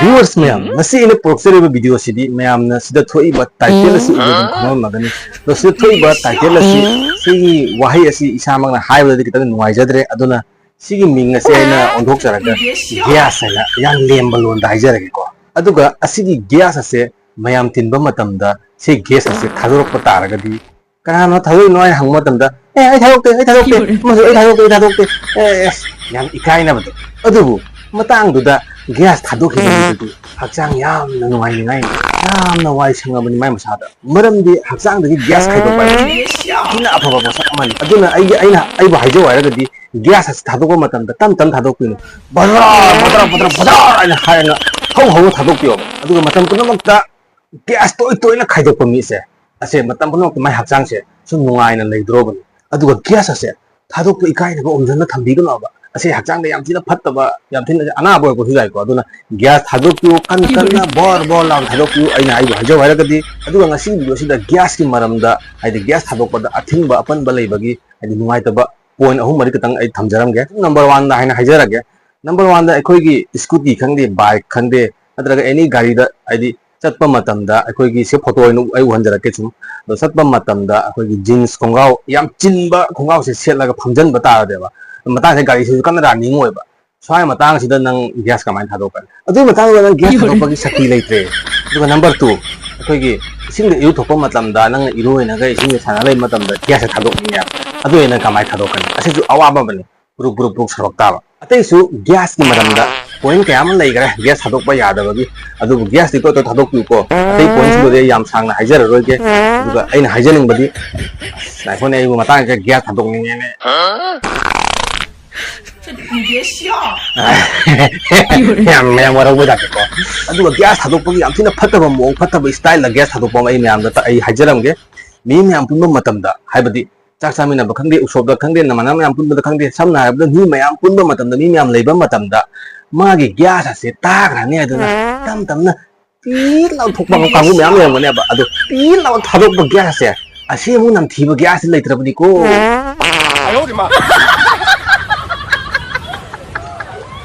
viewers ma'am नसी इन प्रोक्सरेब video सिदी ma'am न सिदा थोइबा टाइटल असि उबदि खनो मगनि तो सिदा थोइबा टाइटल असि सिगी वाही असि इसामगना हाइबदि कितन नुवाइजद्रे अदुना सिगी मिंग असे आइना ओंधोक चरगा ग्यास हैना यां लेम्बा लोन दाइजरगे को अदुगा असिगी ग्यास असे मैम तिनबा मतमदा से ग्यास असे थादोरप तारगदि कनानो थादोइ नोय हंग मतमदा ए आई थादोकते मसु आई थादोकते ए यां इकाइना बदो अदुबु मतंगदुदा ग्यास थादोखिबदि हक्चांग यामना नुवाइनिङाइ यामना वाइ संगबनि माइ मसादा मरमदि हक्चांगदि ग्यास खाइदोकबा यामना अफबा मसा अमनि अदुना आइबु हाइजो हाइरगदि ग्यास अस थादोकबा मतमदा तम तम थादोकपिनु बदरा बदरा बदरा बदरा आइना हाइना हौ हौ थादोकपियो अदुगा मतम पुनमक्ता ग्यास तोइ तोइना खाइदोकपा मिसे असे मतम पुनमक्ता माइ हक्चांगसे सु नुवाइना लेद्रोबनि अदुगा ग्यास असे थादोकपा इकाइनबा ओमजन थम्बिगनोबा असे हक्चांग याम थिना फत्तबा याम थिना अनाबो को जायको अदुना ग्यास थादोकपियो कन कन्ना बर बर लाम थादोकपियो आइना आइबो हाइजो हाइरगदि अदुगा ngasi भिडियो सिदा ग्यास की मरमदा हाइदि ग्यास थादोकपदा अथिंबा अपनबा लेबगी हाइदि नुवाइतबा पॉइंट अहुम मरि कतंग आई थमजरमगे नंबर 1 दा हाइना हाइजरगे नंबर 1 दा अखोइगी स्कूटी खंगदे बाइक खंगदे नत्रगा एनी गाड़ी दा हाइदि चटपा मतमदा अखोइगी से फोटो नु आई हंजरके छुम दो चटपा मतमदा अखोइगी जीन्स खोंगाव याम चिनबा खोंगाव से सेटलागा फमजन बतादेबा मतang से गाड़ी से कन रानिंग होइबा स्वाय मतang सिदा नंग ग्यास कमाइन थादोकन अदु मतang नंग ग्यास थादोकपगी शक्ति लेत्रे अदुगा नंबर 2 अखोइगी इसिंग इरु थोपा मतमदा नंग इरुइनगा इसिंग साना लै मतमदा ग्यास थादोकनिया अदु एना कमाइ थादोकन असेजु अवाबा बने पुरुक पुरुक पुरुक सरक्ताबा अतैसु ग्यास की मरमदा पॉइंट कयाम लैगरे ग्यास थादोकपा यादबगी अदु ग्यास दिको तो थादोकपिउको अतै पॉइंट सुदे याम सांगना हाइजररोगे अदुगा अइना हाइजनिंगबदी नाइफोन आइबु मतang के ग्यास थादोकनिने你别笑。मैम वरौ बजाको अदुगा ग्यास थादोकपगी याम थिना फत्तबा मोंग फत्तबा स्टाइल ला ग्यास थादोकपा आई मैम दा आई हाइजरमगे मी मैम पुनबा मतमदा हाइबदी चाक चामिनबा खंगदे उसोबदा खंगदे नमना मैम पुनबदा खंगदे समना हाइबदा मी मैम पुनबा मतमदा मी मैम लेबा मतमदा मागी ग्यास असे ताग्राने अदुना तम तमना पी लाउ थोकबा कांगु मैम लेमगनेबा अदु पी लाउ थादोकपा ग्यास असे असे मु नम थीबा ग्यास लेत्रबनी को 哎呦我的妈！